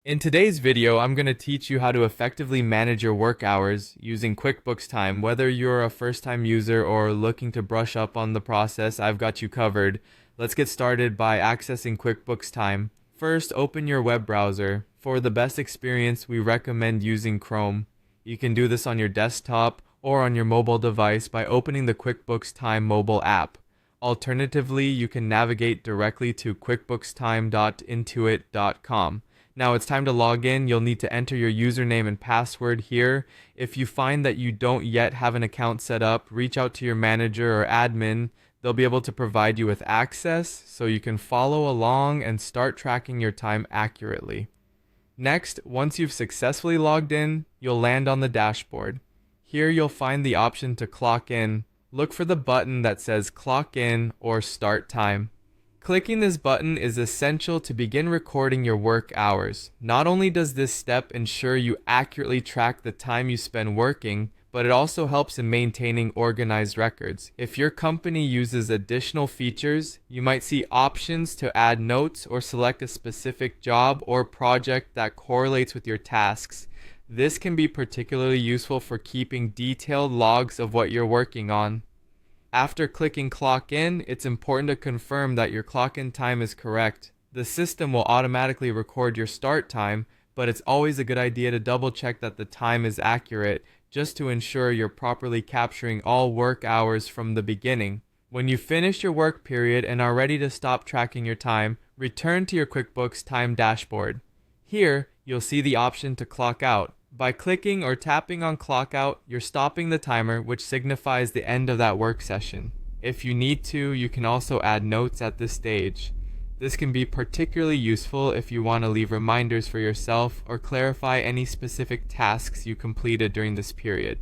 In today's video, I'm going to teach you how to effectively manage your work hours using QuickBooks Time. Whether you're a first-time user or looking to brush up on the process, I've got you covered. Let's get started by accessing QuickBooks Time. First, open your web browser. For the best experience, we recommend using Chrome. You can do this on your desktop or on your mobile device by opening the QuickBooks Time mobile app. Alternatively, you can navigate directly to quickbookstime.intuit.com. Now it's time to log in. You'll need to enter your username and password here. If you find that you don't yet have an account set up, reach out to your manager or admin. They'll be able to provide you with access so you can follow along and start tracking your time accurately. Next, once you've successfully logged in, you'll land on the dashboard. Here you'll find the option to clock in. Look for the button that says clock in or start time. Clicking this button is essential to begin recording your work hours. Not only does this step ensure you accurately track the time you spend working, but it also helps in maintaining organized records. If your company uses additional features, you might see options to add notes or select a specific job or project that correlates with your tasks. This can be particularly useful for keeping detailed logs of what you're working on. After clicking clock in, it's important to confirm that your clock in time is correct. The system will automatically record your start time, but it's always a good idea to double check that the time is accurate, just to ensure you're properly capturing all work hours from the beginning. When you finish your work period and are ready to stop tracking your time, return to your QuickBooks Time dashboard. Here, you'll see the option to clock out. By clicking or tapping on clock out, you're stopping the timer, which signifies the end of that work session. If you need to, you can also add notes at this stage. This can be particularly useful if you want to leave reminders for yourself or clarify any specific tasks you completed during this period.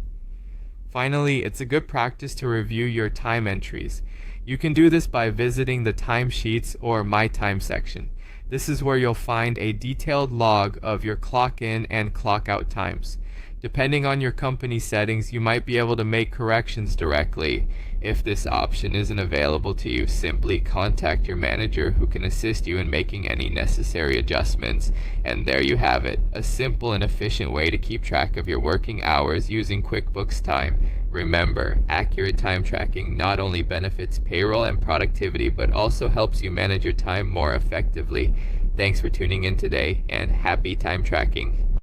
Finally, it's a good practice to review your time entries. You can do this by visiting the timesheets or My Time section. This is where you'll find a detailed log of your clock in and clock out times. Depending on your company settings, you might be able to make corrections directly. If this option isn't available to you, simply contact your manager who can assist you in making any necessary adjustments. And there you have it, a simple and efficient way to keep track of your working hours using QuickBooks Time. Remember, accurate time tracking not only benefits payroll and productivity, but also helps you manage your time more effectively. Thanks for tuning in today, and happy time tracking.